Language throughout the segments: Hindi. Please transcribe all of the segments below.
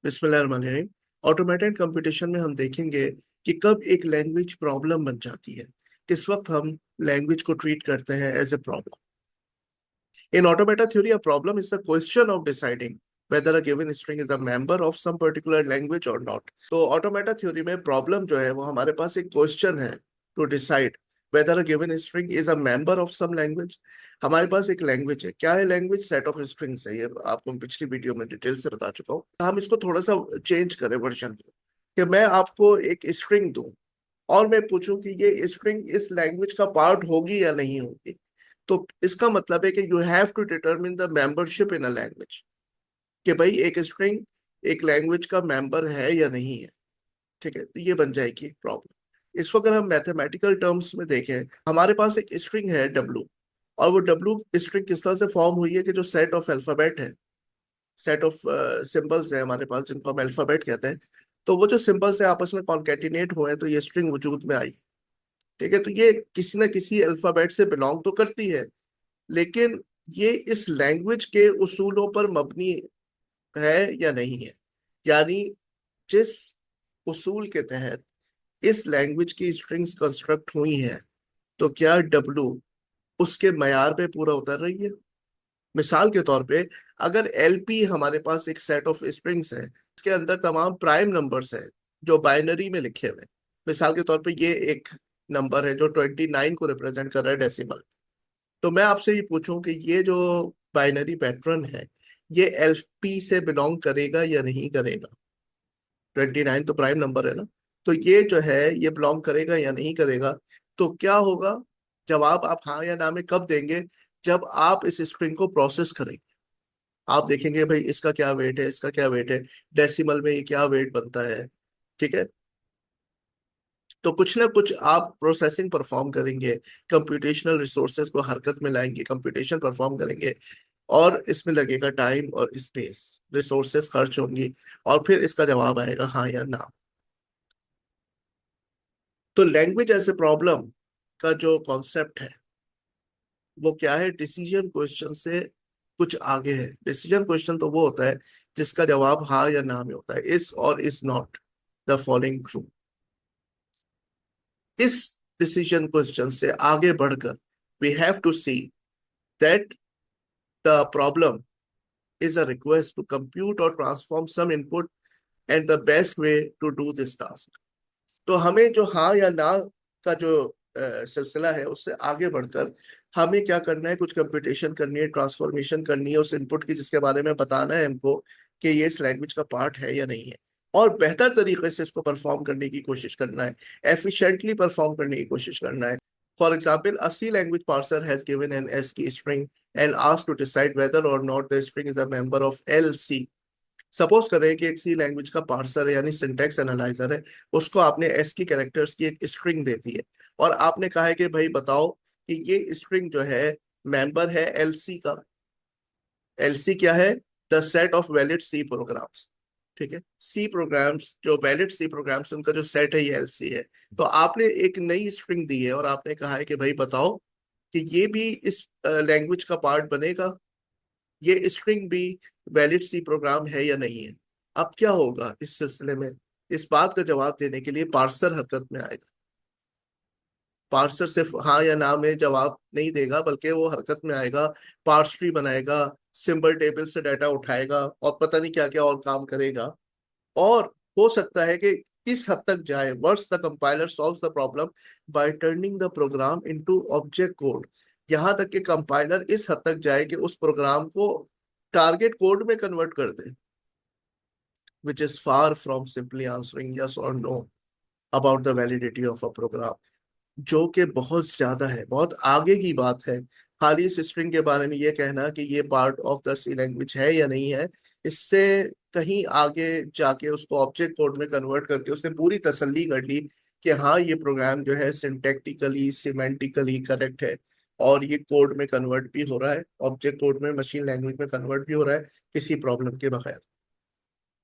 बिस्मिल्लाहिर्रहमानिर्रहीम। ऑटोमेटेड कंपटीशन में हम देखेंगे कि कब एक लैंग्वेज प्रॉब्लम बन जाती है, किस वक्त हम लैंग्वेज को ट्रीट करते हैं as a problem. In automata theory, a problem is the question of deciding whether a given string is a member of some particular language or not। तो ऑटोमेटा थ्योरी में प्रॉब्लम जो है वो हमारे पास एक क्वेश्चन है to decide whether a given string is a member of some language। हमारे पास एक लैंग्वेज है। क्या है लैंग्वेज? सेट ऑफ स्ट्रिंग्स है। ये आपको पिछली वीडियो में डिटेल से बता चुका हूँ। हम इसको थोड़ा सा चेंज करें वर्जन को, कि मैं आपको एक स्ट्रिंग दूं और मैं पूछूं कि ये स्ट्रिंग इस लैंग्वेज का पार्ट होगी या नहीं होगी। तो इसका मतलब है कि you have to determine the membership in a language, कि भाई एक स्ट्रिंग एक लैंग्वेज का मेंबर है या नहीं है। ठीक है, तो ये बन जाएगी एक प्रॉब्लम। इसको अगर हम मैथमेटिकल टर्म्स में देखें, हमारे पास एक स्ट्रिंग है डब्लू, और वो डब्लू स्ट्रिंग किस तरह से फॉर्म हुई है कि जो सेट ऑफ अल्फाबेट है, सेट ऑफ सिंबल्स है हमारे पास जिनको हम अल्फाबेट कहते हैं। तो वो जो सिंबल्स है आपस में कॉन्केटिनेट हुए हैं तो ये स्ट्रिंग वजूद में आई। ठीक है, तो ये किसी ना किसी अल्फाबेट से बिलोंग तो करती है, लेकिन ये इस लैंग्वेज के उसूलों पर मबनी है या नहीं है। यानी जिस उसूल के तहत इस लैंग्वेज की स्ट्रिंग्स कंस्ट्रक्ट हुई हैं, तो क्या डब्लू उसके मयार पे पूरा उतर रही है। मिसाल के तौर पे, अगर एलपी हमारे पास एक सेट ऑफ स्ट्रिंग्स है, इसके अंदर तमाम प्राइम नंबर्स हैं जो बाइनरी में लिखे हुए हैं। मिसाल के तौर पे ये एक नंबर है जो 29 को रिप्रेजेंट कर रहा है डेसिमल। तो मैं आपसे ये पूछूं कि ये जो बाइनरी पैटर्न है, ये एलपी से बिलोंग करेगा या नहीं करेगा। 29 तो प्राइम नंबर है ना, तो ये जो है ये बिलोंग करेगा या नहीं करेगा। तो क्या होगा? जवाब आप हाँ या ना में कब देंगे? जब आप इस स्ट्रिंग को प्रोसेस करेंगे, आप देखेंगे भाई इसका क्या वेट है, इसका क्या वेट है, डेसिमल में ये क्या वेट बनता है। ठीक है, तो कुछ ना कुछ आप प्रोसेसिंग परफॉर्म करेंगे, कंप्यूटेशनल रिसोर्सेज को हरकत में लाएंगे, कंप्यूटेशन परफॉर्म करेंगे, और इसमें लगेगा टाइम और स्पेस, रिसोर्सेज खर्च होंगी, और फिर इसका जवाब आएगा हाँ या ना। तो लैंग्वेज एज ए प्रॉब्लम का जो कॉन्सेप्ट है वो क्या है? डिसीजन क्वेश्चन से कुछ आगे है। डिसीजन क्वेश्चन तो वो होता है जिसका जवाब हाँ या ना में होता है, is or is not the following true. इस डिसीजन क्वेश्चन से आगे बढ़कर we have to see that the problem is a request to compute or transform some input and the best way to do this task। तो हमें जो हाँ या ना का जो सिलसिला है उससे आगे बढ़कर हमें क्या करना है? कुछ कंप्यूटेशन करनी है, ट्रांसफॉर्मेशन करनी है उस इनपुट की, जिसके बारे में बताना है हमको कि ये इस लैंग्वेज का पार्ट है या नहीं है, और बेहतर तरीके से इसको परफॉर्म करने की कोशिश करना है, एफिशिएंटली परफॉर्म करने की कोशिश करना है। For example, a C language parser has given an ASCII string and asked to decide whether or not the string is a member of LC। Suppose करें कि एक सी लैंग्वेज का पार्सर है यानी सिंटैक्स एनालाइजर है, उसको आपने एस की कैरेक्टर्स की एक स्ट्रिंग दे दी है, और आपने कहा है कि भाई बताओ कि ये स्ट्रिंग जो है मेंबर है एलसी का। एलसी क्या है? The set of valid C programs. ठीक है, सी प्रोग्राम्स, जो वैलिड सी प्रोग्राम्स उनका जो सेट है ये एलसी है। तो आपने एक नई स्ट्रिंग दी है और आपने कहा है कि भाई बताओ कि ये भी इस लैंग्वेज का पार्ट बनेगा, ये स्ट्रिंग भी वैलिड सी प्रोग्राम है या नहीं है। अब क्या होगा इस सिलसिले में? इस बात का जवाब देने के लिए पार्सर हरकत में आएगा। पार्सर सिर्फ हाँ या ना में जवाब नहीं देगा, बल्कि वो हरकत में आएगा, पार्स ट्री बनाएगा, सिंबल टेबल से डाटा उठाएगा, और पता नहीं क्या क्या और काम करेगा। और हो सकता है कि इस हद तक जाए, whereas the compiler solves the problem by turning the program into object code. यहां तक कि कंपाइलर इस हद तक जाए कि उस प्रोग्राम को टारगेट कोड में कन्वर्ट कर दे, which is far from simply answering yes or no about the validity of a program। जो कि बहुत ज्यादा है, बहुत आगे की बात है। खाली इस स्ट्रिंग के बारे में ये कहना कि ये part of the C language है या नहीं है, इससे कहीं आगे जाके उसको ऑब्जेक्ट कोड में कन्वर्ट करके उसने पूरी तसल्ली कर ली कि हाँ ये प्रोग्राम जो है सिंटैक्टिकली सिमेंटिकली करेक्ट है, और ये कोड में कन्वर्ट भी हो रहा है, ऑब्जेक्ट कोड में मशीन लैंग्वेज में कन्वर्ट भी हो रहा है किसी प्रॉब्लम के बगैर।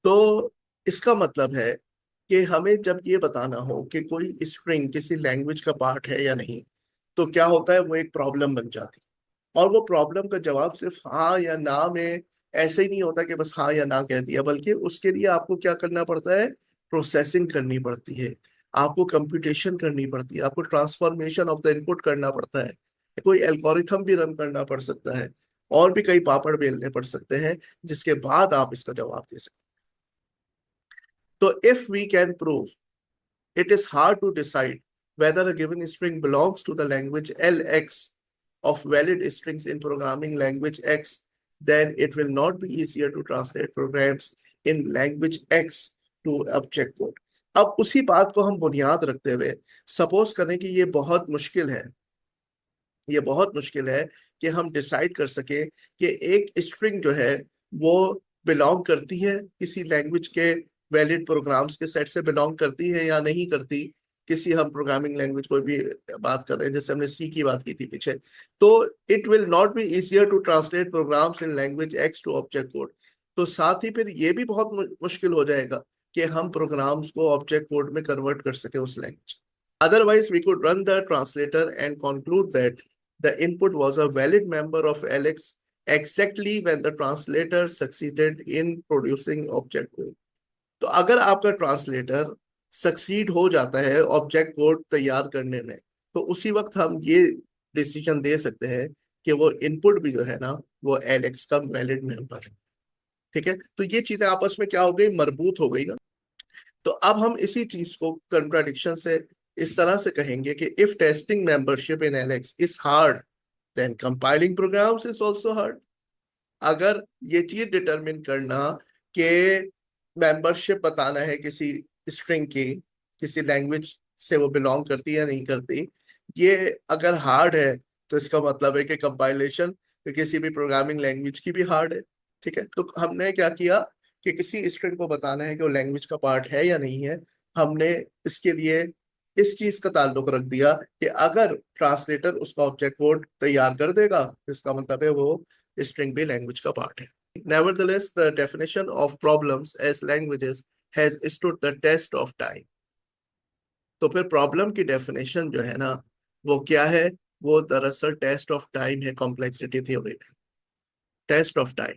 तो इसका मतलब है कि हमें जब ये बताना हो कि कोई स्ट्रिंग किसी लैंग्वेज का पार्ट है या नहीं, तो क्या होता है? वो एक प्रॉब्लम बन जाती है, और वो प्रॉब्लम का जवाब सिर्फ हाँ या ना में ऐसे ही नहीं होता कि बस हाँ या ना कह दिया, बल्कि उसके लिए आपको क्या करना पड़ता है, प्रोसेसिंग करनी पड़ती है, आपको कंप्यूटेशन करनी पड़ती है, आपको ट्रांसफॉर्मेशन ऑफ द इनपुट करना पड़ता है, कोई एल्गोरिथम भी रन करना पड़ सकता है, और भी कई पापड़ बेलने पड़ सकते हैं, जिसके बाद आप इसका जवाब दे सकते हैं। तो if we can prove it is hard to decide whether a given string belongs to the language LX of valid strings in programming language X, then it will not be easier to translate programs in language X to object code. अब उसी बात को हम बुनियाद रखते हुए सपोज करें कि ये बहुत मुश्किल है कि हम डिसाइड कर सके कि एक स्ट्रिंग जो है वो बिलोंग करती है किसी लैंग्वेज के वैलिड प्रोग्राम्स के सेट से, बिलोंग करती है या नहीं करती, किसी हम प्रोग्रामिंग लैंग्वेज कोई भी बात कर रहे हैं, जैसे हमने सी की बात की थी पीछे, तो it will not be easier to translate programs in language X to object code. तो साथ ही फिर ये भी बहुत मुश्किल हो जाएगा कि हम प्रोग्राम्स को ऑब्जेक्ट कोड में कन्वर्ट कर सके उस language. Otherwise, we could run the translator and conclude that the input was a valid member of Alex exactly when the translator succeeded in producing object code. तो अगर आपका ट्रांसलेटर सक्सीड हो जाता है ऑब्जेक्ट कोड तैयार करने में, तो उसी वक्त हम ये डिसीजन दे सकते हैं कि वो इनपुट भी जो है ना, वो एलेक्स का वैलिड मेंबर है। ठीक है, तो ये चीजें आपस में क्या हो गई, मरबूत हो गई ना। तो अब हम इसी चीज को कंट्राडिक्शन से इस तरह से कहेंगे कि if testing membership in L X is hard, then compiling programs is also hard. अगर ये चीज डिटरमिन करना कि मेंबरशिप बताना है किसी स्ट्रिंग की, किसी लैंग्वेज से वो बिलोंग करती है या नहीं करती, ये अगर हार्ड है, तो इसका मतलब है कि कंपाइलेशन किसी भी प्रोग्रामिंग लैंग्वेज की भी हार्ड है। ठीक है, तो हमने क्या किया कि किसी स्ट्रिंग को बताना है कि वो लैंग्वेज का पार्ट है या नहीं है, हमने इसके लिए इस चीज का ताल्लुक रख दिया कि अगर ट्रांसलेटर उसका ऑब्जेक्ट कोड तैयार कर देगा, इसका मतलब है वो string भी लैंग्वेज का पार्ट है। Nevertheless, the definition of problems as languages has stood the test of time. तो फिर प्रॉब्लम की डेफिनेशन जो है ना, वो क्या है, वो दरअसल टेस्ट ऑफ टाइम है कॉम्प्लेक्सिटी थ्योरी में। Test of time,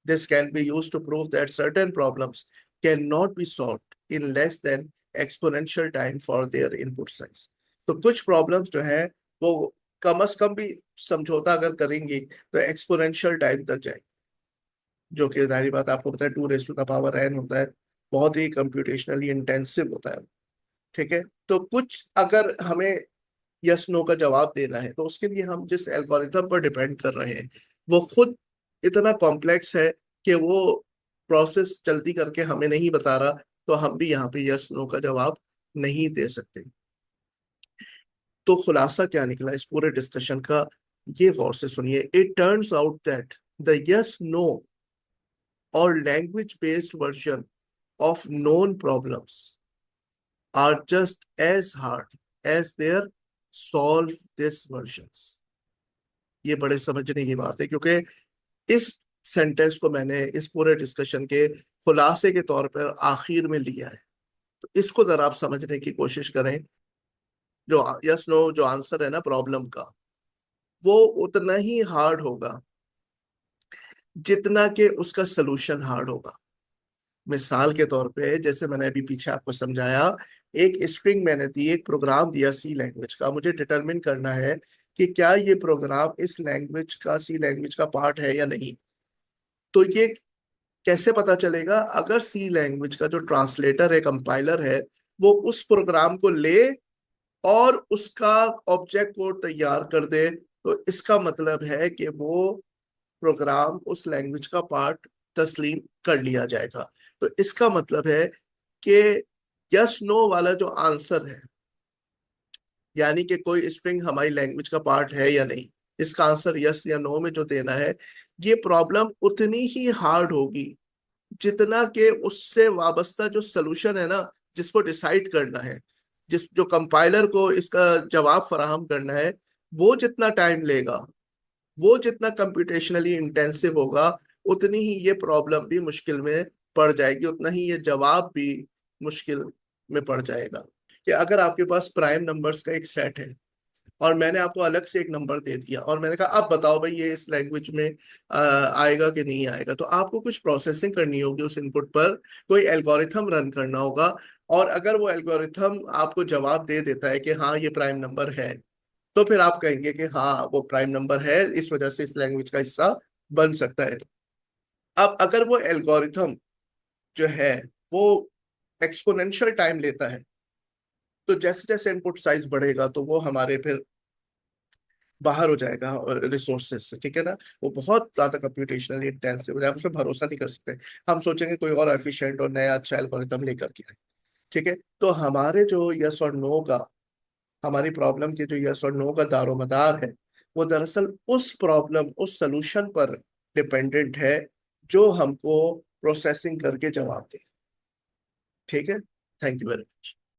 this can be used to prove that certain problems cannot be solved in less than exponential time for their input size. तो कुछ प्रॉब्लम्स जो है वो कम से कम भी समझौता अगर करेंगी तो एक्सपोनेंशियल टाइम तक जाएंगे, जो कि जाहिर बात आपको पता है 2 raised to the power n होता है, बहुत ही कंप्यूटेशनली इंटेंसिव होता है। ठीक है, तो कुछ अगर हमें यस नो का जवाब देना है, तो उसके लिए हम जिस एल्गोरिथम पर डिपेंड कर रहे हैं वो खुद इतना कॉम्प्लेक्स है कि वो प्रोसेस जल्दी करके हमें नहीं बता रहा, तो हम भी यहाँ पे यस नो का जवाब नहीं दे सकते। तो खुलासा क्या निकला इस पूरे डिस्कशन का, ये गौर से सुनिए। It turns out that the yes no or language based version of known problems are just as hard as their solve this versions। ये बड़े समझने की बात है, क्योंकि इस सेंटेंस को मैंने इस पूरे डिस्कशन के खुलासे के तौर पर आखिर में लिया है। तो इसको जरा आप समझने की कोशिश करें। जो यस नो जो आंसर है ना प्रॉब्लम का, वो उतना ही हार्ड होगा जितना कि उसका सोल्यूशन हार्ड होगा। मिसाल के तौर पे, जैसे मैंने अभी पीछे आपको समझाया, एक स्ट्रिंग मैंने दी, एक प्रोग्राम दिया सी लैंग्वेज का, मुझे डिटरमिन करना है कि क्या ये प्रोग्राम इस लैंग्वेज का, सी लैंग्वेज का पार्ट है या नहीं। तो ये कैसे पता चलेगा, अगर सी लैंग्वेज का जो ट्रांसलेटर है, कंपाइलर है, वो उस प्रोग्राम को ले और उसका ऑब्जेक्ट कोड तैयार कर दे, तो इसका मतलब है कि वो प्रोग्राम उस लैंग्वेज का पार्ट तस्लीम कर लिया जाएगा। तो इसका मतलब है कि यस नो वाला जो आंसर है, यानी कि कोई स्ट्रिंग हमारी लैंग्वेज का पार्ट है या नहीं, इसका आंसर यस या नो में जो देना है, ये प्रॉब्लम उतनी ही हार्ड होगी जितना कि उससे वाबस्ता जो सोल्यूशन है ना, जिसको डिसाइड करना है, जिस जो कंपाइलर को इसका जवाब फराहम करना है, वो जितना टाइम लेगा, वो जितना कंप्यूटेशनली इंटेंसिव होगा, उतनी ही ये प्रॉब्लम भी मुश्किल में पड़ जाएगी, उतना ही ये जवाब भी मुश्किल में पड़ जाएगा। कि अगर आपके पास प्राइम नंबर्स का एक सेट है, और मैंने आपको अलग से एक नंबर दे दिया और मैंने कहा अब बताओ भाई ये इस लैंग्वेज में आएगा कि नहीं आएगा, तो आपको कुछ प्रोसेसिंग करनी होगी उस इनपुट पर, कोई एल्गोरिथम रन करना होगा। और अगर वो एल्गोरिथम आपको जवाब दे देता है कि हाँ ये प्राइम नंबर है, तो फिर आप कहेंगे कि हाँ वो प्राइम नंबर है, इस वजह से इस लैंग्वेज का हिस्सा बन सकता है। अब अगर वो एल्गोरिथम जो है वो एक्सपोनेंशियल टाइम लेता है, तो जैसे जैसे इनपुट साइज बढ़ेगा तो वो हमारे फिर बाहर हो जाएगा रिसोर्सेज से, ठीक है ना। वो बहुत ज्यादा कंप्यूटेशनली इंटेंसिव है, हम उस पर भरोसा नहीं कर सकते। हम सोचेंगे कोई और एफिशिएंट और नया अच्छा एल्गोरिथम लेकर के आए, ठीक है। तो हमारे जो यस और नो का, हमारी प्रॉब्लम के जो यस और नो का दारोमदार है, वो दरअसल उस प्रॉब्लम, उस सलूशन पर डिपेंडेंट है जो हमको प्रोसेसिंग करके जवाब दे। ठीक है। Thank you very much.